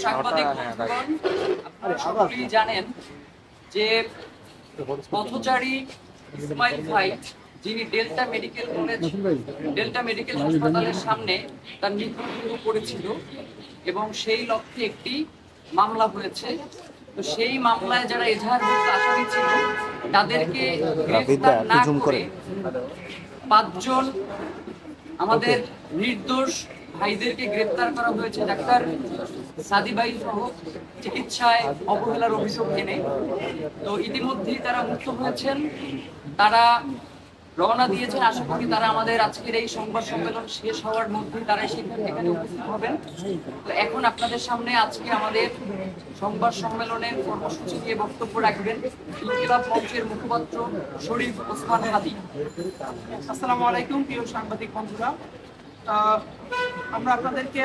সাংবাদিক আপনারা সকলেই জানেন যে পথচারী ইসমাইল ভাই যিনি ডেল্টা মেডিকেল হাসপাতালের সামনে তার মৃত্যু করেছিল এবং সেই লক্ষ্যে একটি মামলা হয়েছে। তো সেই মামলায় যারা এজাহারভুক্ত আসামি ছিল তাদেরকে গ্রেফতার না করে 5 জন আমাদের নির্দোষ ভাইদেরকে গ্রেফতার করা হয়েছে ডাক্তার সাদি ভাই সহ চিকিৎসায় অবহেলার অভিযোগ এনে। তো ইতিমধ্যেই তারা মুক্ত হয়েছেন, তারা রওনা দিয়েছেন। আশা করি তারা আমাদের আজকের এই সংবাদ সম্মেলন শেষ হওয়ার মধ্যেই তারা এখানে উপস্থিত হবেন। তো এখন আপনাদের সামনে আজকে আমাদের সংবাদ সম্মেলনের কর্মসূচি দিয়ে বক্তব্য রাখবেন ইনকিলাব মঞ্চের মুখপাত্র শরীফ ওসমান হাদি। আসসালামু আলাইকুম প্রিয় সাংবাদিক বন্ধুরা, আমরা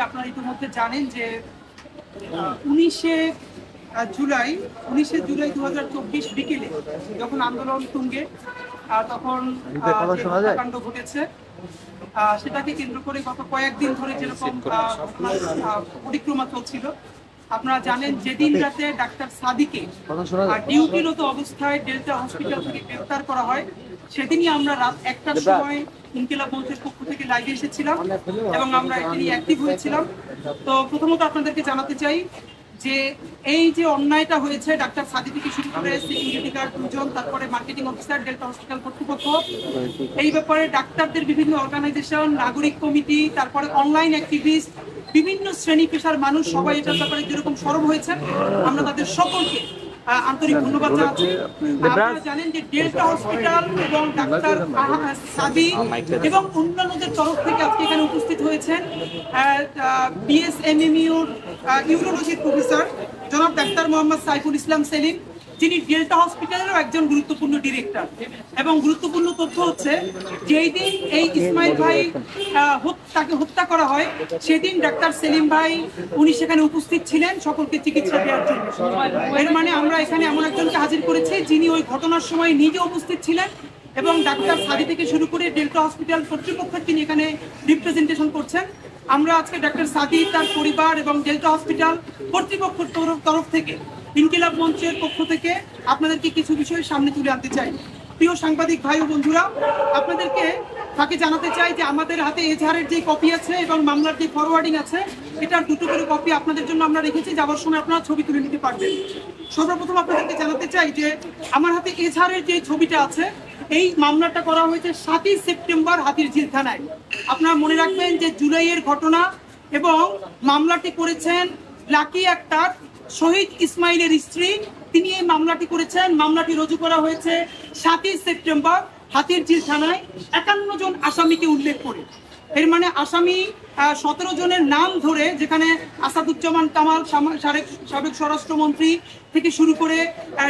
আপনারা ইতিমধ্যে জানেন যে 19শে জুলাই 2024 বিকেলে যখন আন্দোলন তুঙ্গে তখন কাণ্ড ঘটেছে, সেটাকে কেন্দ্র করে গত কয়েকদিন ধরে যেরকম পরিক্রমা চলছিল। আপনারা জানেন যেদিন রাতে ডাক্তার সাদিকে ডিউটিরত অবস্থায় ডেল্টা হসপিটাল থেকে গ্রেফতার করা হয়, সেদিনই আমরা রাত 1টার সময় ইনকিলাব মঞ্চের পক্ষ থেকে লাইভে এসেছিলাম এবং আমরা এখানে অ্যাক্টিভ হয়েছিলাম। তো প্রথমত আপনাদেরকে জানাতে চাই যে এই যে অন্যায়টা হয়েছে ডাক্তার সাদি থেকে শুরু করে সিকিউরিটি গার্ড 2 জন, তারপরে মার্কেটিং অফিসার, ডেল্টা হসপিটাল কর্তৃপক্ষ, এই ব্যাপারে ডাক্তারদের বিভিন্ন অর্গানাইজেশন, নাগরিক কমিটি, তারপরে অনলাইন অ্যাক্টিভিস্ট, বিভিন্ন শ্রেণী পেশার মানুষ সবাই এটার ব্যাপারে যেরকম সরব হয়েছেন, আমরা তাদের সকলকে আন্তরিক ধন্যবাদ জানাচ্ছি। আপনারা জানেন যে ডেল্টা হসপিটাল এবং ডাক্তার সাদি এবং অন্যান্যদের তরফ থেকে আজকে এখানে উপস্থিত হয়েছেন বিএসএমএমইউর ইউরোলজির প্রফেসর জনাব ডাক্তার মোহাম্মদ সাইফুল ইসলাম সেলিম, যিনি ডেল্টা হসপিটালেরও একজন গুরুত্বপূর্ণ ডিরেক্টর। এবং গুরুত্বপূর্ণ তথ্য হচ্ছে যেই দিন এই ইসমাইল ভাই তাকে হত্যা করা হয়, সেদিন ডাক্তার সেলিম ভাই উনি সেখানে উপস্থিত ছিলেন সকলকে চিকিৎসা দেওয়ার জন্য। এর মানে আমরা এখানে এমন একজনকে হাজির করেছি যিনি ওই ঘটনার সময় নিজে উপস্থিত ছিলেন এবং ডাক্তার সাদি থেকে শুরু করে ডেল্টা হসপিটাল কর্তৃপক্ষের তিনি এখানে রিপ্রেজেন্টেশন করছেন। আমরা আজকে ডাক্তার সাদি, তার পরিবার এবং ডেল্টা হসপিটাল কর্তৃপক্ষের তরফ থেকে ইনকিলাব মঞ্চের পক্ষ থেকে আপনাদেরকে কিছু বিষয় সামনে তুলে আনতে চাই। প্রিয় সাংবাদিক ভাই ও বন্ধুরা, আপনাদেরকে তাকে জানাতে চাই যে আমাদের হাতে এজাহারের যে কপি আছে এবং মামলার যে ফরওয়ার্ডিং আছে, এটার 2টো করে কপি আপনাদের জন্য আমরা রেখেছি, যাওয়ার সময় আপনারা ছবি তুলে নিতে পারবেন। সর্বপ্রথম আপনাদেরকে জানাতে চাই যে আমার হাতে এজাহারের যে ছবিটা আছে, এই মামলাটা করা হয়েছে 7ই সেপ্টেম্বর হাতিরঝিল থানায়। আপনারা মনে রাখবেন যে জুলাইয়ের ঘটনা এবং মামলাটি করেছেন লাকি আক্তার, শহীদ ইসমাইলের স্ত্রী, তিনি এই মামলাটি করেছেন। মামলাটি রুজু করা হয়েছে 7ই সেপ্টেম্বর হাতিরঝিল থানায় 51 জন আসামিকে উল্লেখ করে। এর মানে আসামি 17 জনের নাম ধরে, যেখানে আসাদুজ্জামান কামাল সাবেক স্বরাষ্ট্রমন্ত্রী থেকে শুরু করে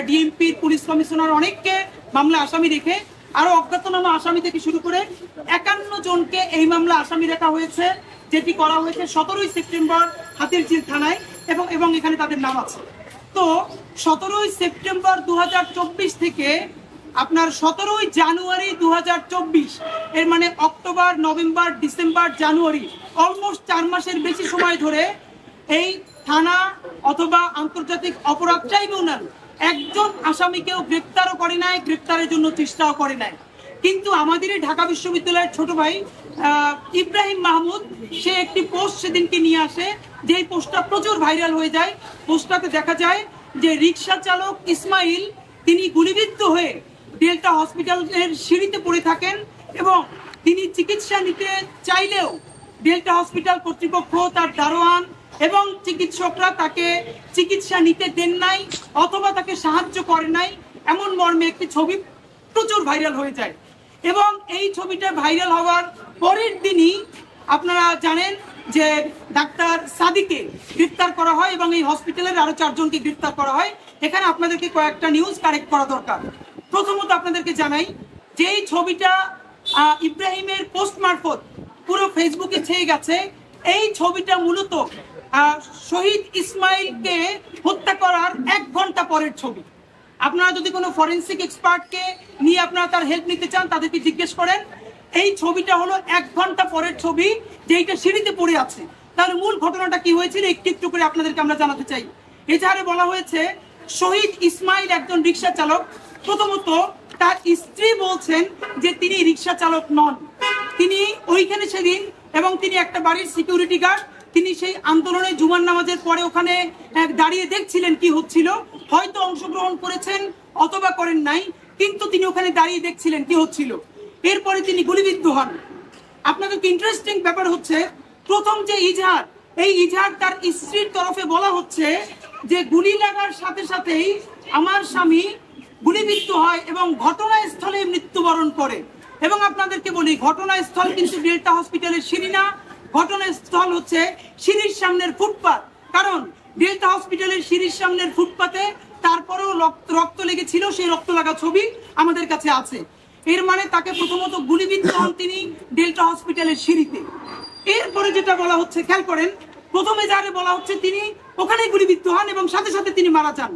ডিএমপির পুলিশ কমিশনার অনেককে মামলা আসামি রেখে আরো অজ্ঞাতনামা আসামি থেকে শুরু করে 51 জনকে এই মামলা আসামি রাখা হয়েছে, যেটি করা হয়েছে 17ই সেপ্টেম্বর হাতিরঝিল থানায় এবং এখানে তাদের নাম আছে। তো 17ই সেপ্টেম্বর 2024 থেকে আপনার 17ই জানুয়ারি 2024, এর মানে অক্টোবর, নভেম্বর, ডিসেম্বর, জানুয়ারি, অলমোস্ট 4 মাসের বেশি সময় ধরে এই থানা অথবা আন্তর্জাতিক অপরাধ ট্রাইব্যুনাল একজন আসামিকেও গ্রেপ্তারও করে নাই, গ্রেপ্তারের জন্য চেষ্টাও করে নাই। কিন্তু আমাদের ঢাকা বিশ্ববিদ্যালয়ের ছোট ভাই ইব্রাহিম মাহমুদ, সে একটি পোস্ট সেদিনকে নিয়ে আসে, যেই পোস্টটা প্রচুর ভাইরাল হয়ে যায়। পোস্টটাতে দেখা যায় যে রিক্সা চালক ইসমাইল তিনি গুলিবিদ্ধ হয়ে ডেল্টা হসপিটালের সিঁড়িতে পড়ে থাকেন এবং তিনি চিকিৎসা নিতে চাইলেও ডেল্টা হসপিটাল কর্তৃপক্ষ, তার দারোয়ান এবং চিকিৎসকরা তাকে চিকিৎসা নিতে দেন নাই অথবা তাকে সাহায্য করে নাই, এমন মর্মে একটি ছবি প্রচুর ভাইরাল হয়ে যায়। এবং এই ছবিটা ভাইরাল হওয়ার পরের দিনই আপনারা জানেন যে ডাক্তার সাদিকে গ্রেফতার করা হয় এবং এই হসপিটালের আরো 4 জনকে গ্রেফতার করা হয়। এখানে আপনাদেরকে কয়েকটা নিউজ কারেক্ট করা দরকার। প্রথমত আপনাদেরকে জানাই যে এই ছবিটা ইব্রাহিমের পোস্ট মারফত পুরো ফেসবুকে ছেয়ে গেছে। এই ছবিটা মূলত শহীদ ইসমাইলকে হত্যা করার 1 ঘন্টা পরের ছবি। আপনারা যদি কোনো ফরেন্সিক এক্সপার্টকে নিয়ে আপনারা তার হেল্প নিতে চান, তাদেরকে জিজ্ঞেস করেন। এই ছবিটা হলো 1 ঘন্টা পরের ছবি, যেইটা সিঁড়িতে পড়ে আছে। তাহলে মূল ঘটনাটা কি হয়েছিল একটু একটু করে আপনাদেরকে আমরা জানাতে চাই। এজাহারে বলা হয়েছে শহীদ ইসমাইল একজন রিকশা চালক। প্রথমত তার স্ত্রী বলছেন যে তিনি রিকশা চালক নন, তিনি ওইখানে সেদিন এবং তিনি একটা বাড়ির সিকিউরিটি গার্ড। তিনি সেই আন্দোলনে জুমার নামাজের পরে ওখানে দাঁড়িয়ে দেখছিলেন কি হচ্ছিল, হয়তো অংশগ্রহণ করেছেন অথবা করেন নাই, কিন্তু তিনি ওখানে দাঁড়িয়ে দেখছিলেন কি হচ্ছিল। এরপরে তিনি গুলিবিদ্ধ হন। আপনাদের ইন্টারেস্টিং ব্যাপার হচ্ছে প্রথম যে ইজহার, এই ইজহার তার স্ত্রীর তরফে বলা হচ্ছে যে গুলি লাগার সাথে সাথেই আমার স্বামী গুলিবিদ্ধ হয় এবং ঘটনাস্থলে মৃত্যুবরণ করে। এবং আপনাদেরকে বলি ঘটনাস্থল কিন্তু ডেল্টা হসপিটালের সিঁড়ি না, ঘটনাস্থল হচ্ছে সিঁড়ির সামনের ফুটপাত। কারণ ডেল্টা হসপিটালের সিঁড়ির সামনের ফুটপাতে তারপরেও রক্ত লেগেছিল, সেই রক্ত লাগা ছবি আমাদের কাছে আছে। এর মানে তাকে প্রথমত গুলিবিদ্ধ হন তিনি ডেল্টা হসপিটালের সিঁড়িতে। এরপরে যেটা বলা হচ্ছে খেয়াল করেন, প্রথমে যারে বলা হচ্ছে তিনি ওখানেই গুলিবিদ্ধ হন এবং সাথে সাথে তিনি মারা যান।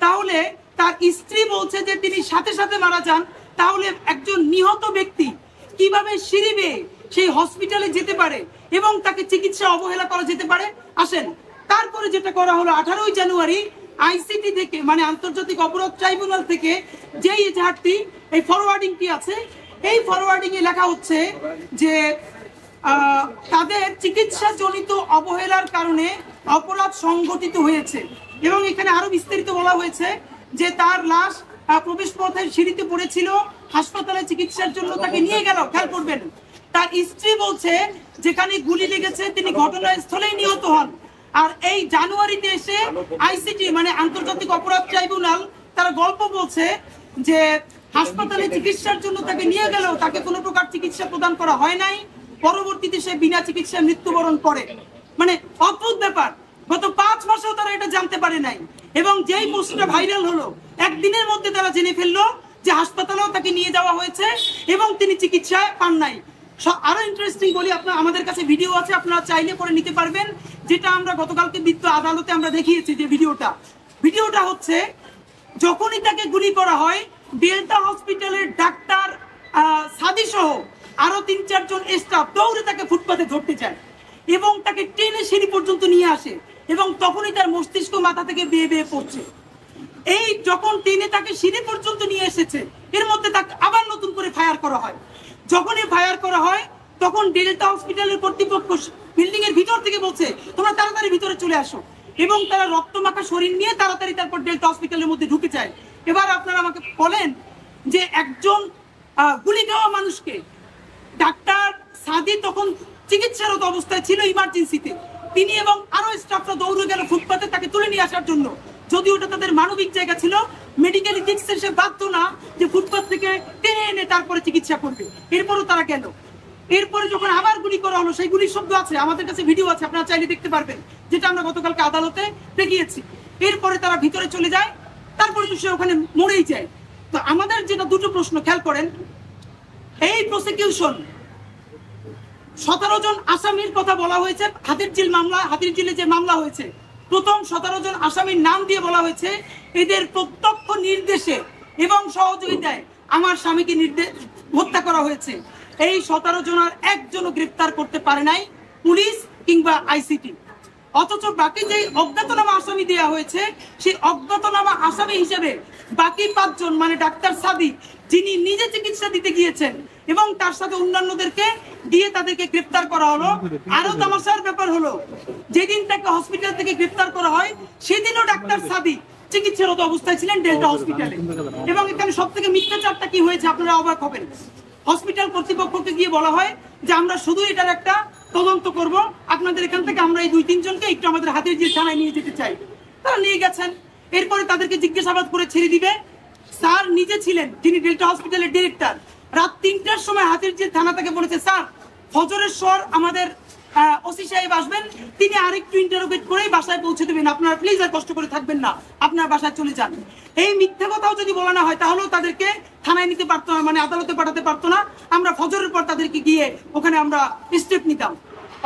তাহলে তার স্ত্রী বলছে যে তিনি সাথে সাথে মারা যান, তাহলে একজন নিহত ব্যক্তি কিভাবে সিঁড়ি বেয়ে সেই হসপিটালে যেতে পারে এবং তাকে চিকিৎসা অবহেলা করা যেতে পারে? আসেন, তারপরে যেটা করা হলো 18 জানুয়ারি আইসিটি থেকে মানে আন্তর্জাতিক অপরাধ ট্রাইব্যুনাল থেকে যেই এজাহারটি এই ফরওয়ার্ডিংটি আছে, এই ফরওয়ার্ডিং এ লেখা হচ্ছে যে তাদের চিকিৎসা জনিত অবহেলার কারণে অপরাধ সংঘটিত হয়েছে। এবং এখানে আরো বিস্তারিত বলা হয়েছে যে তার লাশ প্রবেশ পথের সিঁড়িতে পড়েছিল, হাসপাতালে চিকিৎসার জন্য তাকে নিয়ে গেল। খেয়াল করবেন তার স্ত্রী বলছে যেখানে গুলি লেগেছে তিনি ঘটনাস্থলেই নিহত হন। আর এই জানুয়ারিতে এসে আইসিটি মানে আন্তর্জাতিক অপরাধ ট্রাইব্যুনাল তারা গল্প বলছে যে হাসপাতালে চিকিৎসার জন্য তাকে নিয়ে গেলেও তাকে কোনো প্রকার চিকিৎসা প্রদান করা হয় নাই, পরবর্তীতে সে বিনা চিকিৎসায় মৃত্যুবরণ করে। মানে অদ্ভুত ব্যাপার, গত 5 মাসেও তারা এটা জানতে পারে নাই। এবং যেই পোস্টটা ভাইরাল হলো একদিনের মধ্যে তারা জেনে ফেললো যে হাসপাতালেও তাকে নিয়ে যাওয়া হয়েছে এবং তিনি চিকিৎসায় পান নাই। আরো ইন্টারেস্টিং বলি, আপনার আমাদের কাছে ভিডিও আছে, আপনারা চাইলে করে নিতে পারবেন, যেটা আমরা গতকালকে বিদ্য আদালতে আমরা দেখিয়েছি। যে ভিডিওটা হচ্ছে যখনই তাকে গুলি করা হয় ডেল্টা হসপিটালের ডাক্তার সাদি সহ আরো 3-4 জন স্টাফ দৌড়ে তাকে ফুটপাতে ধরতে যায় এবং তাকে টেনে সিঁড়ি পর্যন্ত নিয়ে আসে এবং তখনই তার মস্তিষ্ক মাথা থেকে বেয়ে বেয়ে পড়ছে। এই যখন টেনে তাকে সিঁড়ি পর্যন্ত নিয়ে এসেছে এর মধ্যে তাকে আবার নতুন করে ফায়ার করা হয়। যখনই ফায়ার করা হয় তখন ডেল্টা হসপিটালের কর্তৃপক্ষ বিল্ডিং এর ভিতর থেকে বলছে তোমরা তাড়াতাড়ি ভিতরে চলে আসো, এবং তারা রক্তমাখা শরীর নিয়ে তাড়াতাড়ি তারপর ডেল্টা হসপিটালের মধ্যে ঢুকে যায়। এবার আপনারা আমাকে বলেন যে একজন গুলি খাওয়া মানুষকে ডাক্তার সাদি তখন চিকিৎসারত অবস্থায় ছিল ইমার্জেন্সিতে, তিনি এবং আরো স্টাফরা দৌড়ে গেল ফুটপাতে তাকে তুলে নিয়ে আসার জন্য। যদি ওটা তাদের মানবিক জায়গা ছিল, মেডিকেল ইথিক্সে সে বাধ্য না যে ফুটপাত থেকে টেনে এনে তারপরে চিকিৎসা করবে, এরপরও তারা গেল। এরপরে যখন আবার গুলি করা হলো, সেই গুলির শব্দ আছে, আমাদের কাছে ভিডিও আছে, আপনারা চাইলে দেখতে পারবেন, যেটা আমরা গতকালকে আদালতে দেখিয়েছি। এরপরে তারা ভিতরে চলে যায়, তারপরে তো সে ওখানে মরেই যায়। তো আমাদের যেটা দুটো প্রশ্ন খেয়াল করেন, এই প্রসিকিউশন 17 জন আসামির কথা বলা হয়েছে। হাতিরঝিলে যে মামলা হয়েছে প্রথম 17 জন আসামির নাম দিয়ে বলা হয়েছে এদের প্রত্যক্ষ নির্দেশে এবং সহযোগিতায় আমার স্বামীকে হত্যা করা হয়েছে। এই 17 জনের একজনও গ্রেফতার করতে পারে নাই পুলিশ কিংবা আইসিটি। অথচ বাকি যে অজ্ঞাতনামা আসামি দেওয়া হয়েছে সেই অজ্ঞাতনামা আসামি হিসেবে বাকি 5 জন মানে ডাক্তার সাদি যিনি নিজে চিকিৎসা দিতে গিয়েছেন এবং তার সাথে অন্যান্যদেরকে দিয়ে তাদেরকে গ্রেফতার করা হলো। আরো তামাশার ব্যাপার হলো যেদিন তাকে হসপিটাল থেকে গ্রেফতার করা হয় সেদিনও ডাক্তার সাদি চিকিৎসারত অবস্থায় ছিলেন ডেল্টা হসপিটালে। এবং এখানে সব থেকে মিথ্যাচারটা কি হয়েছে আপনারা অবাক হবেন। হসপিটাল কর্তৃপক্ষকে গিয়ে বলা হয় যে আমরা শুধু এটার একটা তদন্ত করব, আপনাদের এখান থেকে আমরা এই 2-3 জনকে একটু আমাদের হাতিরঝিল থানায় নিয়ে যেতে চাই। তারা নিয়ে গেছেন, এরপরে তাদেরকে জিজ্ঞাসাবাদ করে ছেড়ে দিবে। স্যার নিজে ছিলেন যিনি ডেল্টা হসপিটালের ডিরেক্টর, রাত 3টার সময় হাতিরঝিল থানা থেকে বলেছে স্যার ফজরের স্বর আমাদের ওসি সাহেব আসবেন, তিনি আরেকটু ইন্টারোগেট করেই বাসায় পৌঁছে দেবেন, আপনারা প্লিজ আর কষ্ট করে থাকবেন না, আপনার বাসায় চলে যান। এই মিথ্যা কথাও যদি বলা না হয় তাহলেও তাদেরকে থানায় নিতে পারতো না, মানে আদালতে পাঠাতে পারতো না। আমরা ফজরের পর তাদেরকে গিয়ে ওখানে আমরা স্টেপ নিতাম।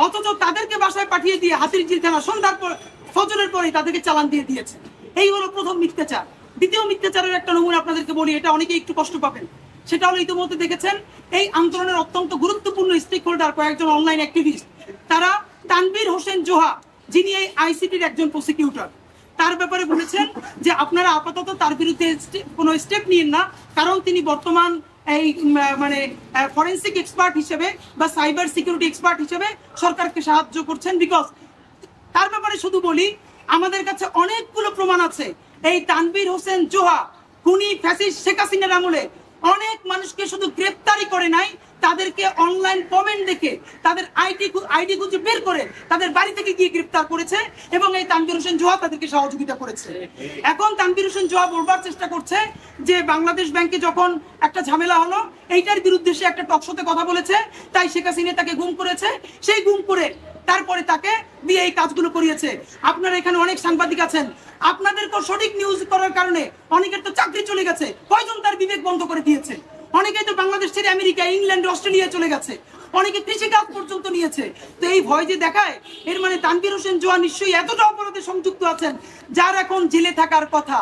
অথচ তাদেরকে বাসায় পাঠিয়ে দিয়ে হাতিরঝিল থানা সন্ধ্যার পর ফজরের পরে তাদেরকে চালান দিয়ে দিয়েছে। এই হলো প্রথম মিথ্যাচার। দ্বিতীয় মিথ্যাচারের একটা নমুনা আপনাদেরকে বলি, এটা অনেকে একটু কষ্ট পাবেন। সেটা হলো ইতিমধ্যে দেখেছেন এই আন্দোলনের অত্যন্ত গুরুত্বপূর্ণ স্টেক হোল্ডার কয়েকজন অনলাইন অ্যাক্টিভিস্ট, তারা তানভীর হোসেন জোহা, যিনি এই আইসিটির একজন প্রসিকিউটর, তার ব্যাপারে বলেছেন যে আপনারা আপাতত তার বিরুদ্ধে কোনো স্টেপ নিন না, কারণ তিনি বর্তমান এই মানে ফরেন্সিক এক্সপার্ট হিসেবে বা সাইবার সিকিউরিটি এক্সপার্ট হিসেবে সরকারকে সাহায্য করছেন। বিকজ তার ব্যাপারে শুধু বলি, আমাদের কাছে অনেকগুলো প্রমাণ আছে এই তানভীর হোসেন জোহা খুনি ফ্যাসিস্ট শেখ হাসিনার আমলে অনেক মানুষকে শুধু গ্রেপ্তারই করে নাই, তাদেরকে অনলাইন কমেন্ট দেখে তাদের আইডি খুঁজে বের করে তাদের বাড়ি থেকে গিয়ে গ্রেপ্তার করেছে এবং এই তানভীর হোসেন জোহা তাদেরকে সহযোগিতা করেছে। এখন তানভীর হোসেন জোহা বলবার চেষ্টা করছে যে বাংলাদেশ ব্যাংকে যখন একটা ঝামেলা হলো এইটার বিরুদ্ধে সে একটা টকশোতে কথা বলেছে, তাই শেখ হাসিনা তাকে গুম করেছে, সেই গুম করে তারপরে তাকে দিয়ে এই কাজগুলো করিয়েছে। আপনারা এখানে অনেক সাংবাদিক আছেন, আপনাদেরকে সঠিক নিউজ করার কারণে অনেকের তো চাকরি চলে গেছে, কয়জন তার বিবেক বন্ধ করে দিয়েছে, অনেকেই তো বাংলাদেশ ছেড়ে আমেরিকা, ইংল্যান্ড, অস্ট্রেলিয়া চলে গেছে, অনেকে কৃষিকাজ পর্যন্ত নিয়েছে। তো এই ভয় যে দেখায়, এর মানে তানভীর হোসেন জোহা নিশ্চয়ই এতটা অপরাধে সংযুক্ত আছেন যার এখন জেলে থাকার কথা।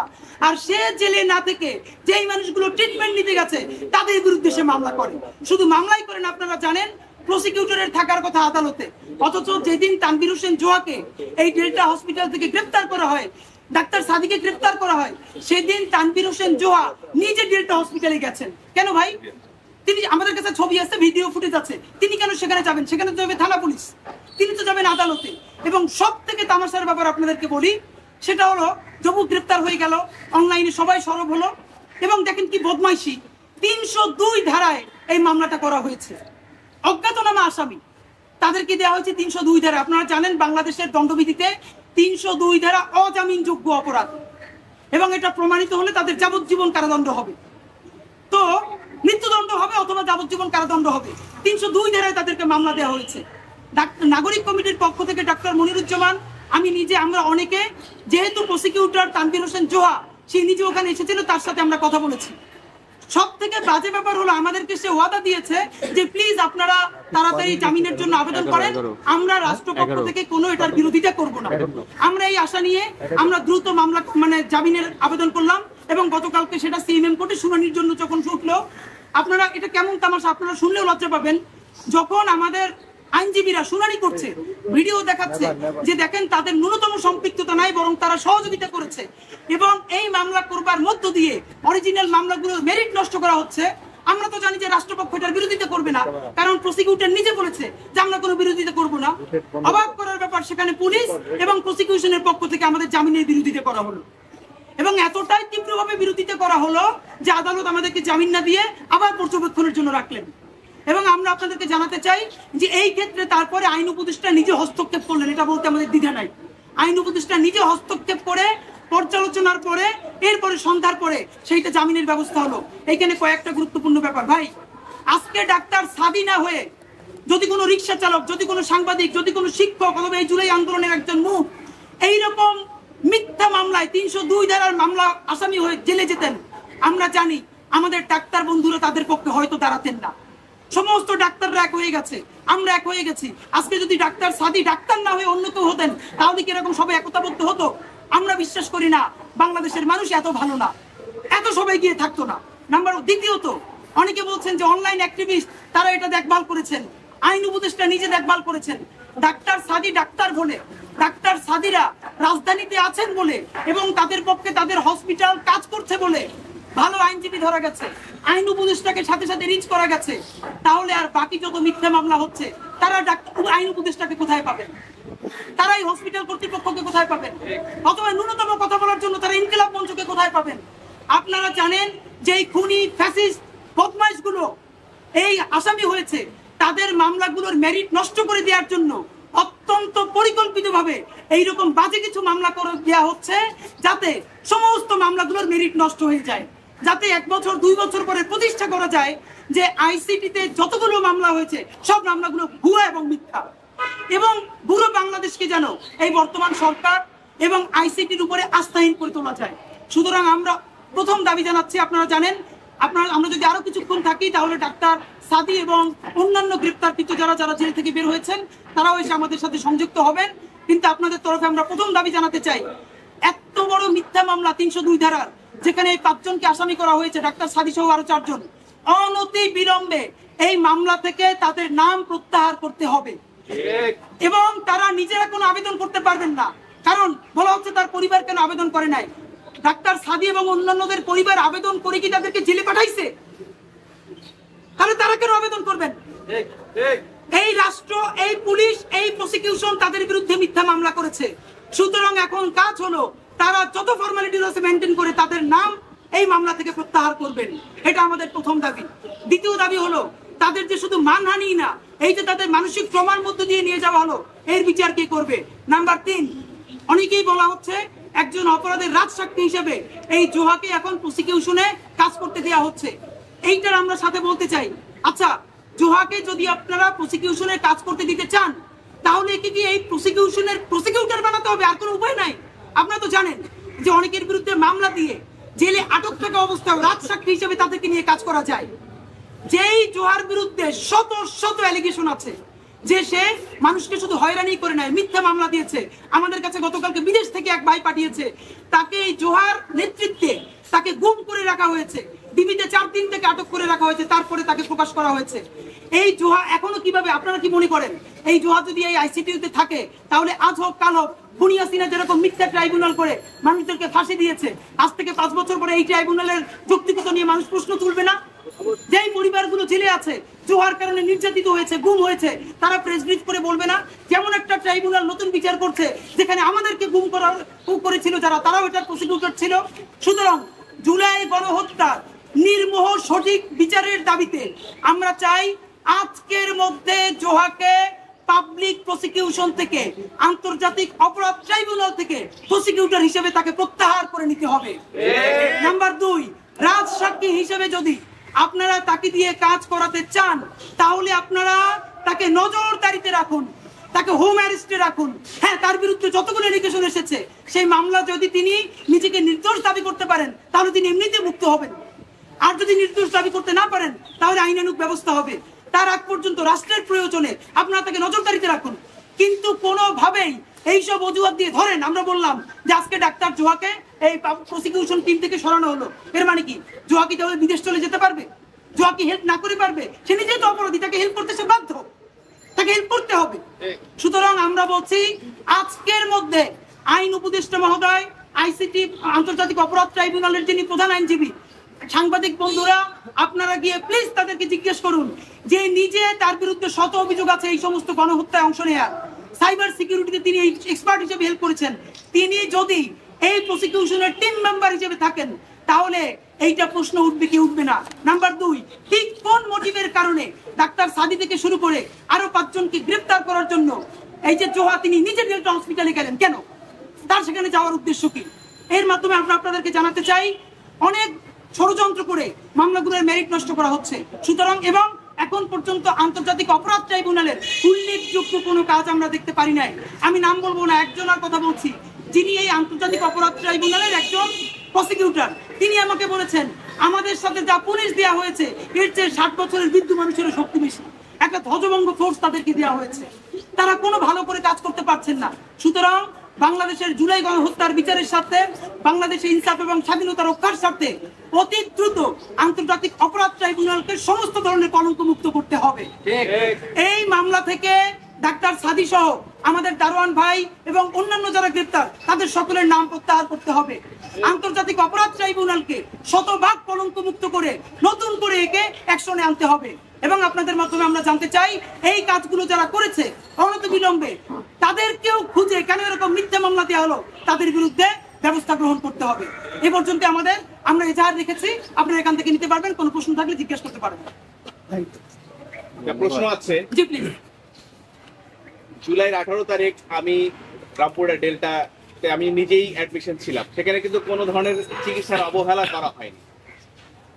আর সে জেলে না থেকে যেই মানুষগুলো ট্রিটমেন্ট নিতে গেছে তাদের বিরুদ্ধে সে মামলা করে। শুধু মামলাই করেন, আপনারা জানেন প্রসিকিউটরের থাকার কথা আদালতে, অথচ যেদিন তানভীর হোসেন জোহাকে এই ডেল্টা হসপিটাল থেকে গ্রেপ্তার করা হয়, ডাক্তার সাদিকে গ্রেপ্তার করা হয়, সেদিন তানভীর হোসেন জোহা নিজে ডেল্টা হসপিটালে গেছেন। কেন ভাই? তিনি, আমাদের কাছে ছবি আছে, ভিডিও ফুটেজ আছে, তিনি কেন সেখানে যাবেন? সেখানে তো যাবে থানা পুলিশ, তিনি তো যাবেন আদালতে। এবং সব থেকে তামাশার ব্যাপার আপনাদেরকে বলি, সেটা হলো জবু গ্রেপ্তার হয়ে গেল, অনলাইনে সবাই সরব হলো এবং দেখেন কি বদমাইশি, 302 ধারায় এই মামলাটা করা হয়েছে। অজ্ঞাতনামা আসামি তাদেরকে দেওয়া হয়েছে 302 ধারা। আপনারা জানেন বাংলাদেশের দণ্ডবিধিতে 302 ধারা অজামিনযোগ্য অপরাধ এবং এটা প্রমাণিত হলে তাদের যাবজ্জীবন কারাদণ্ড হবে, তো মৃত্যুদণ্ড হবে অথবা যাবজ্জীবন কারাদণ্ড হবে। 302 ধারায় তাদেরকে মামলা দেওয়া হয়েছে। নাগরিক কমিটির পক্ষ থেকে ডাক্তার মনিরুজ্জামান, আমি নিজে, আমরা অনেকে, যেহেতু প্রসিকিউটর তানভীর হোসেন জোহা সে নিজে ওখানে এসেছিল, তার সাথে আমরা কথা বলেছি। সব থেকে বাজে ব্যাপার হলো আমাদেরকে সে ওয়াদা দিয়েছে যে প্লিজ আপনারা তাড়াতাড়ি জামিনের জন্য আবেদন করেন, আমরা রাষ্ট্রপক্ষ থেকে কোনো এটার বিরোধিতা করব না। আমরা এই আশা নিয়ে আমরা দ্রুত মামলা মানে জামিনের আবেদন করলাম এবং গতকালকে সেটা সিএমএম কোর্টে শুনানির জন্য যখন উঠলো, আপনারা এটা কেমন তামাশা, আপনারা শুনলেও লজ্জা পাবেন, যখন আমাদের আইনজীবীরা শুনানি করছে ভিডিও দেখাচ্ছে যে দেখেন তাদের ন্যূনতম সম্পৃক্ততা নাই, বরং তারা সহযোগিতা করেছে এবং এই মামলা করবার মধ্য দিয়ে অরিজিনাল মামলাগুলোর মেরিট নষ্ট করা হচ্ছে। আমরা তো জানি যে রাষ্ট্রপক্ষ এটার বিরোধিতা করবে না, কারণ প্রসিকিউটর নিজে বলেছে যে আমরা কোনো বিরোধিতা করব না। অবাক করার ব্যাপার, সেখানে পুলিশ এবং প্রসিকিউশনের পক্ষ থেকে আমাদের জামিনের বিরোধিতা করা হলো এবং এতটাই তীব্রভাবে বিরোধিতা করা হলো যে আদালত আমাদেরকে জামিন না দিয়ে আবার পর্যবেক্ষণের জন্য রাখলেন। এবং আমরা আপনাদেরকে জানাতে চাই যে এই ক্ষেত্রে তারপরে আইন উপদেষ্টা নিজে হস্তক্ষেপ করলেন, এটা বলতে আমাদের দ্বিধা নাই। আইন উপদেষ্টা নিজে হস্তক্ষেপ করে পর্যালোচনার পরে এরপরে সন্ধ্যার পরে সেইটা জামিনের ব্যবস্থা হলো। এইখানে কয়েকটা গুরুত্বপূর্ণ ব্যাপার ভাই, আজকে ডাক্তার সাদি না হয়ে যদি কোনো রিক্সা চালক, যদি কোনো সাংবাদিক, যদি কোনো শিক্ষক অথবা এই জুলাই আন্দোলনের একজন মুখ এইরকম মিথ্যা মামলায় 302 ধারার মামলা আসামি হয়ে জেলে যেতেন, আমরা জানি আমাদের ডাক্তার বন্ধুরা তাদের পক্ষে হয়তো দাঁড়াতেন না। সমস্ত ডাক্তাররা এক হয়ে গেছে, আমরা এক হয়ে গেছি। আজকে যদি ডাক্তার সাদি ডাক্তার না হয়ে অন্য কেউ হতেন, তাহলে কি এরকম সবাই একতাবদ্ধ হতো? আমরা বিশ্বাস করি না বাংলাদেশের মানুষ এত ভালো না, এত সবাই গিয়ে থাকতো না। নাম্বার দ্বিতীয়ত, অনেকে বলছেন যে অনলাইন অ্যাক্টিভিস্ট তারা এটা দেখভাল করেছেন, আইন উপদেষ্টা নিজে দেখভাল করেছেন। ডাক্তার সাদি ডাক্তার বলে, ডাক্তার সাদিরা রাজধানীতে আছেন বলে এবং তাদের পক্ষে তাদের হসপিটাল কাজ করছে বলে ভালো আইনজীবী ধরা গেছে, আইন উপদেষ্টাকে সাথে সাথে রিচ করা গেছে। তাহলে আর বাকি যত মিথ্যা মামলা হচ্ছে তারা আইন উপদেষ্টাকে কোথায় পাবেন? তারাই হসপিটাল কর্তৃপক্ষকে কোথায় পাবেন? অথবা ন্যূনতম কথা বলার জন্য তারা ইনকিলাব মঞ্চকে কোথায় পাবেন? আপনারা জানেন যে এই খুনি ফ্যাসিস্ট বদমাইশগুলো এই আসামি হয়েছে, তাদের মামলাগুলোর মেরিট নষ্ট করে দেওয়ার জন্য অত্যন্ত পরিকল্পিতভাবে এইরকম বাজে কিছু মামলা করে দেওয়া হচ্ছে যাতে সমস্ত মামলাগুলোর মেরিট নষ্ট হয়ে যায়, যাতে 1 বছর 2 বছর পরে প্রতিষ্ঠা করা যায় যে আইসিটিতে যতগুলো মামলা হয়েছে সব মামলাগুলো ভুয়া এবং মিথ্যা, এবং পুরো বাংলাদেশকে যেন এই বর্তমান সরকার এবং আইসিটির উপরে আস্থাহীন করে তোলা যায়। সুতরাং আমরা প্রথম দাবি জানাচ্ছি, আপনারা জানেন আমরা যদি আরো কিছুক্ষণ থাকি তাহলে ডাক্তার সাদি এবং অন্যান্য গ্রেপ্তারকৃত যারা যারা জেল থেকে বের হয়েছেন তারাও এসে আমাদের সাথে সংযুক্ত হবেন। কিন্তু আপনাদের তরফে আমরা প্রথম দাবি জানাতে চাই, এত বড় মিথ্যা মামলা 302 ধারার, যেখানে এই 5 জনকে আসামি করা হয়েছে, ডাক্তার সাদি সহ আরো 4 জন, অনতি বিলম্বে এই মামলা থেকে তাদের নাম প্রত্যাহার করতে হবে এবং তারা নিজেরা কোনো আবেদন করতে পারবেন না, কারণ বলা হচ্ছে তার পরিবার কেন আবেদন করে নাই। ডাক্তার সাদি এবং অন্যান্যদের পরিবার আবেদন করে কি তাদেরকে জেলে পাঠাইছে? তাহলে তারা কেন আবেদন করবেন? এই রাষ্ট্র, এই পুলিশ, এই প্রসিকিউশন তাদের বিরুদ্ধে মিথ্যা মামলা করেছে। সুতরাং এখন কাজ হলো তারা যত ফর্মালিটিস আছে মেনটেন করে তাদের নাম এই মামলা থেকে প্রত্যাহার করবেন। এটা আমাদের প্রথম দাবি। দ্বিতীয় দাবি হলো তাদের যে শুধু মানহানি না, এই যে তাদের মানসিক ট্রমার মধ্য দিয়ে নিয়ে যাওয়া হলো, এর বিচার কে করবে? নাম্বার 3, অনেকেই বলা হচ্ছে একজন অপরাধের রাজসাক্ষী হিসেবে এই জোহাকে এখন প্রসিকিউশনে কাজ করতে দেওয়া হচ্ছে। এইটার আমরা সাথে বলতে চাই, আচ্ছা জোহাকে যদি আপনারা প্রসিকিউশনে কাজ করতে দিতে চান, তাহলে কি এই প্রসিকিউশনের প্রসিকিউটর বানাতে হবে? আর কোনো উপায় নাই। আপনারা তো জানেন যে অনেকের বিরুদ্ধে মামলা দিয়ে জেলে আটক থাকা অবস্থায় রাজসাক্ষী হিসেবে তাদেরকে নিয়ে কাজ করা যায়। যেই জোহার বিরুদ্ধে শত শত অ্যালিগেশন আছে যে সে মানুষকে শুধু হয়রানি করে নেয়, মিথ্যা মামলা দিয়েছে। আমাদের কাছে গতকালকে বিদেশ থেকে এক ভাই পাঠিয়েছে, তাকে এই জোহার নেতৃত্বে তাকে গুম করে রাখা হয়েছে, ডিবিতে 4 দিন থেকে আটক করে রাখা হয়েছে, তারপরে তাকে প্রকাশ করা হয়েছে। এই জোহা এখনো কিভাবে, আপনারা কি মনে করেন এই জোহা যদি এই আইসিটিউতে থাকে তাহলে আজ হোক কাল হোক খুনিয়া সিনা যেরকম মিথ্যা ট্রাইব্যুনাল করে মানুষদেরকে ফাঁসি দিয়েছে, আজ থেকে 5 বছর পরে এই ট্রাইব্যুনালের যৌক্তিকতা নিয়ে মানুষ প্রশ্ন তুলবে না? যেই পরিবারগুলো জেলে আছে, জোহার কারণে নির্যাতিত হয়েছে, গুম হয়েছে, তারা প্রেস ব্রিফ করে বলবে না যেমন একটা ট্রাইব্যুনাল নতুন বিচার করছে যেখানে আমাদেরকে গুম করেছিল যারা, তারাও এটার প্রসিকিউটর ছিল। সুতরাং জুলাই গণহত্যা নির্মোহ সঠিক বিচারের দাবিতে আমরা চাই আজকের মধ্যে জোহাকে পাবলিক প্রসিকিউশন থেকে, আন্তর্জাতিক অপরাধ ট্রাইব্যুনাল থেকে প্রসিকিউটর হিসেবে তাকে প্রত্যাহার করে নিতে হবে। নাম্বার 2, রাজসাক্ষী হিসেবে যদি আপনারা তাকে দিয়ে কাজ করাতে চান, তাহলে আপনারা তাকে নজরদারিতে রাখুন, তাকে হোম অ্যারেস্টে রাখুন। হ্যাঁ, তার বিরুদ্ধে যতগুলো এলিগেশন এসেছে সেই মামলা যদি তিনি নিজেকে নির্দোষ দাবি করতে পারেন তাহলে তিনি এমনিতে মুক্ত হবেন। আর যদি নির্দোষ দাবি করতে না পারেন তাহলে আইনানুগ ব্যবস্থা হবে। তার আগ পর্যন্ত রাষ্ট্রের প্রয়োজনে আপনারা তাকে নজরদারিতে রাখুন, কিন্তু কোনোভাবেই এইসব অজুহাত দিয়ে ধরেন। আমরা বললাম যে আজকে ডাক্তার জোহাকে এই প্রসিকিউশন টিম থেকে সরানো হলো, এর মানে কি জোহা কি তাহলে বিদেশ চলে যেতে পারবে? জোহা কি হেল্প না করে পারবে? সে নিজে তো অপরাধী, তাকে হেল্প করতে সে বাধ্য, তাকে হেল্প করতে হবে। সুতরাং আমরা বলছি আজকের মধ্যে আইন উপদেষ্টা মহোদয়, আইসিটি আন্তর্জাতিক অপরাধ ট্রাইব্যুনালের যিনি প্রধান আইনজীবী, সাংবাদিক বন্ধুরা আপনারা গিয়ে প্লিজ তাদেরকে জিজ্ঞেস করুন যে নিজে তার বিরুদ্ধে শত অভিযোগ আছে এই সমস্ত গণহত্যায় অংশ নেওয়ার, সাইবার সিকিউরিটিতে তিনি এক্সপার্ট হিসেবে হেল্প করেছেন, তিনি যদি এই প্রসিকিউশনের টিম মেম্বার হিসেবে থাকেন তাহলে এইটা প্রশ্ন উঠবে কি উঠবে না। নাম্বার 2, ঠিক কোন মোটিভের কারণে ডাক্তার সাদি থেকে শুরু করে আরো 5 জনকে গ্রেফতার করার জন্য এই যে জোহা তিনি নিজে ডেল্টা হসপিটালে গেলেন, কেন? তার সেখানে যাওয়ার উদ্দেশ্য কি? এর মাধ্যমে আমরা আপনাদেরকে জানাতে চাই অনেক ষড়যন্ত্র করে মামলাগুলোর মেরিট নষ্ট করা হচ্ছে। সুতরাং এবং এখন পর্যন্ত আন্তর্জাতিক অপরাধ ট্রাইব্যুনালের উল্লেখযোগ্য কোনো কাজ আমরা দেখতে পারি নাই। আমি নাম বলবো না, একজনের কথা বলছি যিনি এই আন্তর্জাতিক অপরাধ ট্রাইব্যুনালের একজন প্রসিকিউটর, তিনি আমাকে বলেছেন আমাদের সাথে যা পুলিশ দেওয়া হয়েছে এর চেয়ে 60 বছরের বৃদ্ধ মানুষের শক্তি বেশি, একটা ধ্বজভঙ্গ ফোর্স তাদেরকে দেওয়া হয়েছে, তারা কোনো ভালো করে কাজ করতে পারছেন না। সুতরাং বাংলাদেশের জুলাই গণহত্যার বিচারের স্বার্থে, বাংলাদেশের ইনসাফ এবং স্বাধীনতা রক্ষার স্বার্থে অতি দ্রুত আন্তর্জাতিক অপরাধ ট্রাইব্যুনালকে সমস্ত ধরনের কলঙ্ক মুক্ত করতে হবে। এই মামলা থেকে ডাক্তার সাদি সহ আমাদের দারোয়ান ভাই এবং অন্যান্য যারা গ্রেপ্তার তাদের সকলের নাম প্রত্যাহার করতে হবে। আন্তর্জাতিক অপরাধ ট্রাইব্যুনালকে শতভাগ কলঙ্ক মুক্ত করে নতুন করে একে অ্যাকশনে আনতে হবে। এবং আপনাদের মাধ্যমে আমরা জানতে চাই এই কাজগুলো যারা করেছে অনতিবিলম্বে তাদেরকেও খুঁজে কেন এরকম মিথ্যা মামলা দেওয়া হলো তাদের বিরুদ্ধে ব্যবস্থা গ্রহণ করতে হবে। এ পর্যন্ত আমরা এজাহার রেখেছি, আপনারা এখান থেকে নিতে পারবেন, কোনো প্রশ্ন থাকলে জিজ্ঞেস করতে পারবেন। প্রশ্ন আছে? জি প্লিজ। জুলাইয়ের 18 তারিখ আমি রামপুরা ডেল্টাতে আমি নিজেই অ্যাডমিশন ছিলাম, সেখানে কিন্তু কোনো ধরনের চিকিৎসার অবহেলা করা হয়নি।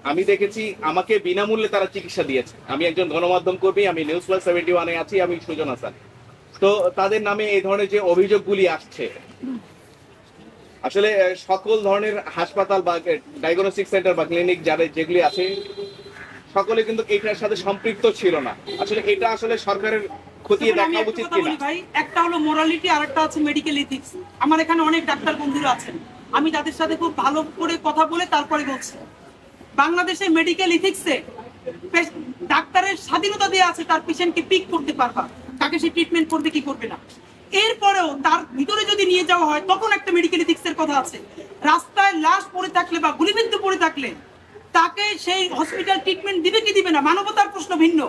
আমি দেখেছি আমাকে বিনামূল্যে তারা চিকিৎসা দিয়েছে। আমি একজন গণমাধ্যম কর্মী, আমি নিউজ প্লাস 71-এ আছি, আমি সুজন হাসান। তো তাদের নামে এই ধরনের যে অভিযোগগুলি আসছে, আসলে সকল ধরনের হাসপাতাল বা ডায়াগনস্টিক সেন্টার বা ক্লিনিক যেগুলি আছে সকলে কিন্তু এটার সাথে সম্পৃক্ত ছিল না। আসলে এটা আসলে সরকারের খতিয়ে দেখা উচিত কিনা? ভাই, একটা হলো মোরালিটি আর একটা আছে মেডিকেল এথিক্স। আমার এখানে অনেক ডাক্তার বন্ধুরা আছেন, আমি তাদের সাথে খুব ভালো করে কথা বলে তারপরে বলছি। বাংলাদেশে মেডিকেল এথিক্সে ডাক্তারের স্বাধীনতা দেওয়া আছে তার পেশেন্টকে পিক করতে পারবা, তাকে সে ট্রিটমেন্ট করবে কি করবে না। এরপরেও তার ভিতরে যদি নিয়ে যাওয়া হয় তখন একটা মেডিকেল ইথিক্সের কথা আছে। রাস্তায় লাশ পড়ে থাকলে বা গুলিবিদ্ধ পড়ে থাকলে তাকে সেই হসপিটাল ট্রিটমেন্ট দিবে কি দিবে না, মানবতার প্রশ্ন ভিন্ন।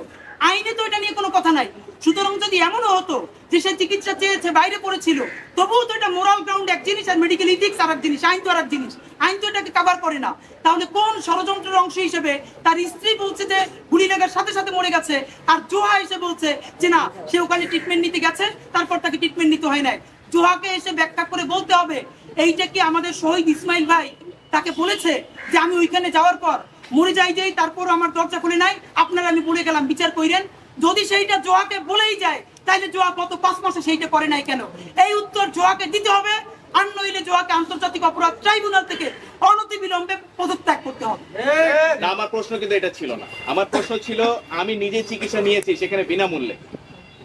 আইনে তো এটা নিয়ে কোনো কথা নাই। সুতরাং যদি এমনও হতো যে সে চিকিৎসা চেয়েছে, বাইরে পড়েছিল, তবুও তো এটা মোরাল গ্রাউন্ড এক জিনিস আর মেডিকেল ইথিক্স আর এক জিনিস, আইন তো আর এক জিনিস। আইন তো এটাকে কভার করে না। তাহলে কোন ষড়যন্ত্রের অংশ হিসেবে তার স্ত্রী বলছে যে গুলি লাগার সাথে সাথে মরে গেছে, আর জোহা এসে বলছে যে না সে ওখানে ট্রিটমেন্ট নিতে গেছে, তারপর তাকে ট্রিটমেন্ট নিতে হয় নাই। জোহাকে এসে ব্যাখ্যা করে বলতে হবে এইটা কি আমাদের শহীদ ইসমাইল ভাই তাকে বলেছে যে আমি ওইখানে যাওয়ার পর মরে যাই তারপর আমার দরজা খুলে নাই, আপনারা আমি পড়ে গেলাম, বিচার কইরেন। যদি সেইটা জোয়াকে বলেই যায় তাহলে জোয়া গত 5 মাসে সেইটা করে নাই কেন? এই উত্তর জোয়াকে দিতে হবে, আর নইলে জোয়াকে আন্তর্জাতিক অপরাধ ট্রাইব্যুনাল থেকে অনতিবিলম্বে পদত্যাগ করতে হবে। না, আমার প্রশ্ন কিন্তু এটা ছিল না। আমার প্রশ্ন ছিল আমি নিজে চিকিৎসা নিয়েছি সেখানে বিনামূল্যে,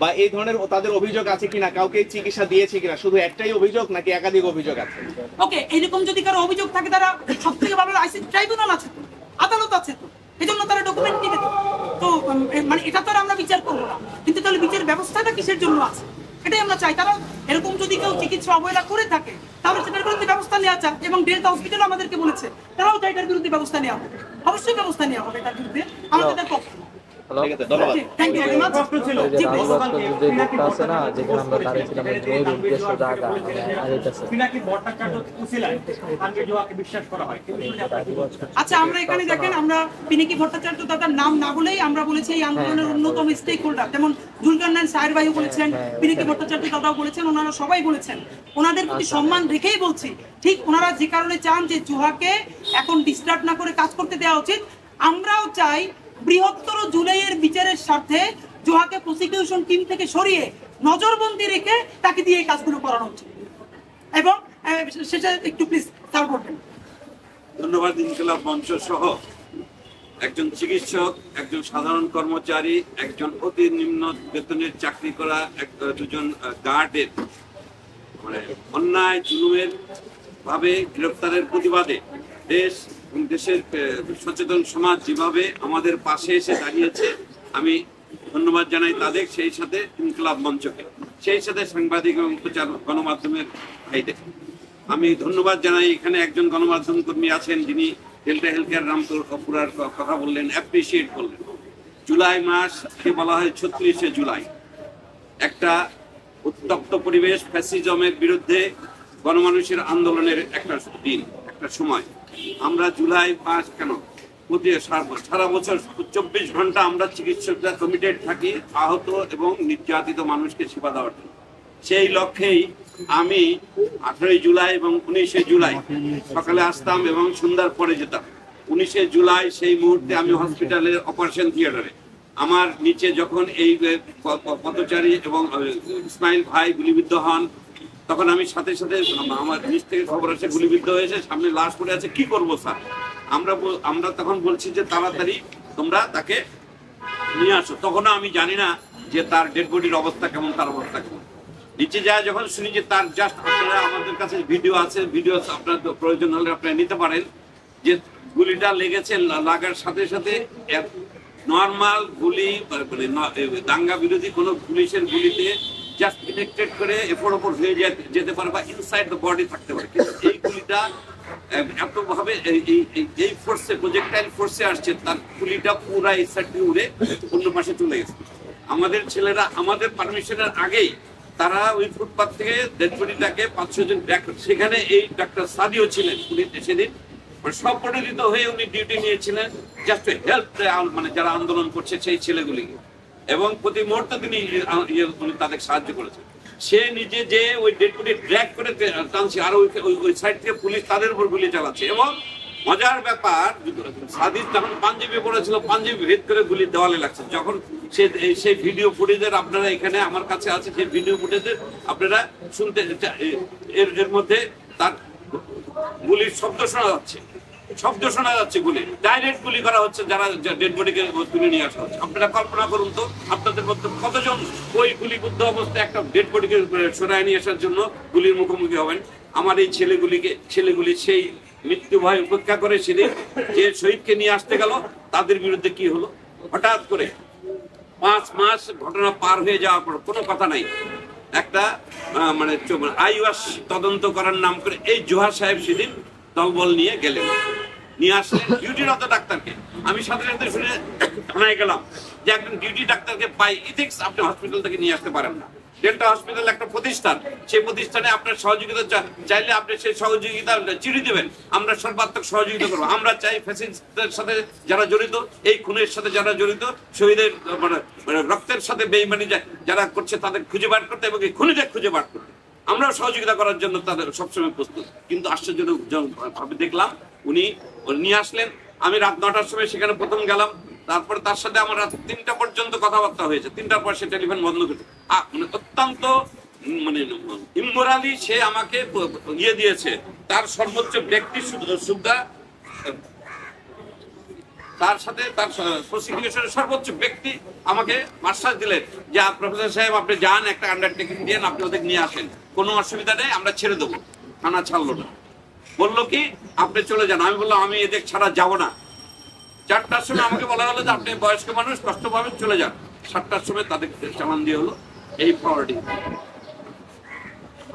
বা এই ধরনের তাদের অভিযোগ আছে কিনা, কাউকে চিকিৎসা দিয়েছে কিনা, শুধু একটাই অভিযোগ নাকি একাধিক অভিযোগ আছে? ওকে, এরকম যদি কারো অভিযোগ থাকে তারা সবথেকে ভালো আইসি ট্রাইব্যুনাল আছে তো, আদালত আছে তো, এজন্য তারা ডকুমেন্ট নিবে তো। মানে এটা তো আমরা বিচার করবো না, কিন্তু তাহলে বিচার ব্যবস্থাটা কিসের জন্য আছে এটাই আমরা চাই। তারা এরকম যদি কেউ চিকিৎসা অবহেলা করে থাকে তাহলে সেটার বিরুদ্ধে ব্যবস্থা নেওয়া চায়, এবং ডেল্টা হসপিটাল আমাদেরকে বলেছে তারাও চাই এটার বিরুদ্ধে ব্যবস্থা নেওয়া হবে। অবশ্যই ব্যবস্থা নেওয়া হবে এটার বিরুদ্ধে, আমাদের পক্ষ। ধন্যবাদ। Thank you very much. আচ্ছা, আমরা এখানে দেখেন, আমরা পিনাকি ভট্টাচার্য দাদার নাম না বলেই আমরা বলেছি এই আন্দোলনের অন্যতম স্টেক হোল্ডার, যেমন জুলকারনাইন সাহের ভাইও বলেছেন, পিনাকি ভট্টাচার্য দাদাও বলেছেন, ওনারা সবাই বলেছেন। ওনাদের প্রতি সম্মান রেখেই বলছি, ঠিক ওনারা যে কারণে চান যে জুহাকে এখন ডিস্টার্ব না করে কাজ করতে দেওয়া উচিত, আমরাও চাই বৃহত্তর জুলাইয়ের বিচারের স্বার্থে জোহাকে প্রসিকিউশন টিম থেকে সরিয়ে নজরবন্দি রেখে তাকে দিয়ে এই কাজগুলো করানো উচিত। এবং সেটা একটু প্লিজ সার্ভ করবেন। ধন্যবাদ। ইনকিলাব মঞ্চ সহ একজন চিকিৎসক, একজন সাধারণ কর্মচারী, একজন অতি নিম্ন বেতনের চাকরি করা দুজন গার্ডের মানে অন্যায় জুলুমের ভাবে গ্রেফতারের প্রতিবাদে দেশ এবং দেশের সচেতন সমাজ যেভাবে আমাদের পাশে এসে দাঁড়িয়েছে, আমি ধন্যবাদ জানাই তাদের, সেই সাথে ইনকিলাব মঞ্চকে, সেই সাথে সাংবাদিক এবং প্রচার গণমাধ্যমের ভাইদের আমি ধন্যবাদ জানাই। এখানে একজন গণমাধ্যম কর্মী আছেন যিনি ডেল্টা হেলথ কেয়ার রামপুরার কথা বললেন, অ্যাপ্রিসিয়েট করলেন। জুলাই মাসকে বলা হয় 36শে জুলাই, একটা উত্তপ্ত পরিবেশ, ফ্যাসিজমের বিরুদ্ধে গণমানুষের আন্দোলনের একটা দিন, একটা সময়। আমরা জুলাই মাস কেন সারা বছর 24 ঘন্টা আমরা চিকিৎসকরা কমিটেড থাকি আহত এবং নির্যাতিত মানুষকে সেবা দেওয়ার জন্য। সেই লক্ষ্যেই আমি 18 জুলাই এবং 19শে জুলাই সকালে আসতাম এবং সন্ধ্যার পরে যেতাম। 19শে জুলাই সেই মুহূর্তে আমি হসপিটালের অপারেশন থিয়েটারে, আমার নিচে যখন এই পথচারী এবং ইসমাইল ভাই গুলিবিদ্ধ হন, তখন আমি সাথে সাথে আমার নিচ থেকে খবর আসে গুলিবিদ্ধ হয়েছে, সামনে লাশ পড়ে আছে, কি করবো স্যার? আমরা তখন বলছি যে তাড়াতাড়ি তোমরা তাকে নিয়ে আসো। তখনও আমি জানি না যে তার ডেড বডির অবস্থা কেমন, তার অবস্থা কেমন। নিচে যায় যখন শুনি যে তার জাস্ট, আপনারা আমাদের কাছে ভিডিও আছে, ভিডিও আপনার প্রয়োজন হলে আপনারা নিতে পারেন, যে গুলিটা লেগেছে, লাগার সাথে সাথে নর্মাল গুলি মানে দাঙ্গা বিরোধী কোনো পুলিশের গুলিতে জাস্ট ইনজেক্টেড করে এরপর ওপর হয়ে যেতে পারে বা ইনসাইড দ্য বডি থাকতে পারে, কিন্তু এই গুলিটা এতভাবে এই ফোর্সে, প্রজেক্টাইল ফোর্সে আসছে, তার গুলিটা পুরা এই সাইড দিয়ে উড়ে অন্য পাশে চলে গেছে। আমাদের ছেলেরা আমাদের পারমিশনের আগেই তারা ওই ফুটপাথ থেকে ডেড বডিটাকে 5-6 জন সেখানে এই ডাক্তার সাদিও ছিলেন, উনি সেদিন সম্পর্কিত হয়ে উনি ডিউটি নিয়েছিলেন জাস্ট হেল্প মানে যারা আন্দোলন করছে সেই ছেলেগুলিকে, এবং প্রতি মুহূর্তে তিনি তাদের সাহায্য করেছেন। সে নিজে যে ওই ডেড বডি ড্র্যাগ করে টানছে, আর ওই সাইড থেকে পুলিশ তাদের উপর গুলি চালাচ্ছে। এবং মজার ব্যাপার, সাদিদ যখন পাঞ্জাবি পড়েছিল, পাঞ্জাবি ভেদ করে গুলি দেওয়ালে লাগছে। যখন সেই ভিডিও ফুটেজের আপনারা এখানে আমার কাছে আছে, সেই ভিডিও ফুটেজের আপনারা শুনতে, এর মধ্যে তার গুলির শব্দ শোনা যাচ্ছে, গুলি ডাইরেক্ট গুলি করা হচ্ছে, যারা ডেড বডিকে তুলে নিয়ে আসা হচ্ছে। আপনারা কল্পনা করুন তো, আপনাদের মধ্যে কতজন ওই গুলিবদ্ধ অবস্থায় একটা ডেড বডিকে সরায় নিয়ে আসার জন্য গুলির মুখোমুখি হবেন? আমার এই ছেলেগুলি সেই মৃত্যু ভয় উপেক্ষা করে সেদিন যে শহীদকে নিয়ে আসতে গেল, তাদের বিরুদ্ধে কি হলো? হঠাৎ করে 5 মাস ঘটনা পার হয়ে যাওয়ার পর কোনো কথা নাই, একটা মানে আইওয়াস তদন্ত করার নাম করে এই জোহা সাহেব সেদিন দলবল নিয়ে গেলেন, নিয়ে আসলেন ডিউটিরত ডাক্তারকে। আমি সাথে সাথে শুনে থানায় গেলাম যে একজন ডিউটি ডাক্তারকে বাই ইথিক্স আপনি হসপিটাল থেকে নিয়ে আসতে পারেন না। ডেল্টা হসপিটাল একটা প্রতিষ্ঠান, সেই প্রতিষ্ঠানে আপনার সহযোগিতা চাইলে আপনি সেই সহযোগিতা চিঠি দেবেন, আমরা সর্বাত্মক সহযোগিতা করবো। আমরা চাই ফ্যাসিস্টদের সাথে যারা জড়িত, এই খুনের সাথে যারা জড়িত, শহীদের মানে রক্তের সাথে বেইমানি যারা করছে তাদের খুঁজে বার করতে এবং এই খুনিদের খুঁজে বার করতে আমরাও সহযোগিতা করার জন্য তাদের সবসময় প্রস্তুত। কিন্তু আশ্চর্যজনক ভাবে দেখলাম উনি নিয়ে আসলেন। আমি রাত 9টার সময় সেখানে প্রথম গেলাম, তারপরে তার সাথে আমার রাত 3টা পর্যন্ত কথাবার্তা হয়েছে। 3টার পর সে টেলিফোন বন্ধ করেছে। মানে অত্যন্ত মানে ইমোরালি সে আমাকে ইয়ে দিয়েছে, তার সর্বোচ্চ ব্যক্তি সুবিধা, তার সাথে তার প্রসিকিউশনের সর্বোচ্চ ব্যক্তি আমাকে আশ্বাস দিলেন যে প্রফেসর সাহেব আপনি যান, একটা আন্ডারটেকিং দিন, আপনি ওদের নিয়ে আসেন, কোনো অসুবিধা নেই, আমরা ছেড়ে দেবো। থানা ছাড়লো না, বললো কি আপনি চলে যান। আমি বললাম আমি এদের ছাড়া যাব না। 4টার সময় আমাকে বলা হলো যে আপনি বয়স্ক মানুষ, কষ্ট পাবেন, চলে যান। 7টার সময় তাদের চালান দিয়ে হলো এই ফরওয়ার্ডিং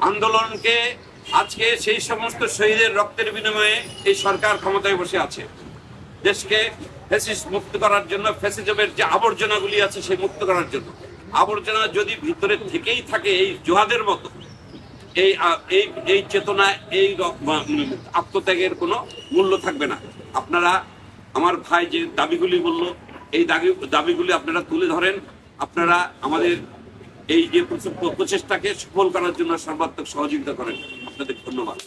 আন্দোলনকে। আজকে সেই সমস্ত শহীদের রক্তের বিনিময়ে এই সরকার ক্ষমতায় বসে আছে, দেশকে ফ্যাসিস্ট মুক্ত করার জন্য, ফ্যাসিজমের যে আবর্জনাগুলি আছে সেই মুক্ত করার জন্য। আবর্জনা যদি ভিতরে থেকেই থাকে এই জোহাদের মতো, এই চেতনা, এই আত্মত্যাগের কোনো মূল্য থাকবে না। আপনারা আমার ভাই যে দাবিগুলি বললো, এই দাবিগুলি আপনারা তুলে ধরেন, আপনারা আমাদের এই যে প্রচেষ্টাকে সফল করার জন্য সর্বাত্মক সহযোগিতা করেন। আপনাদের ধন্যবাদ।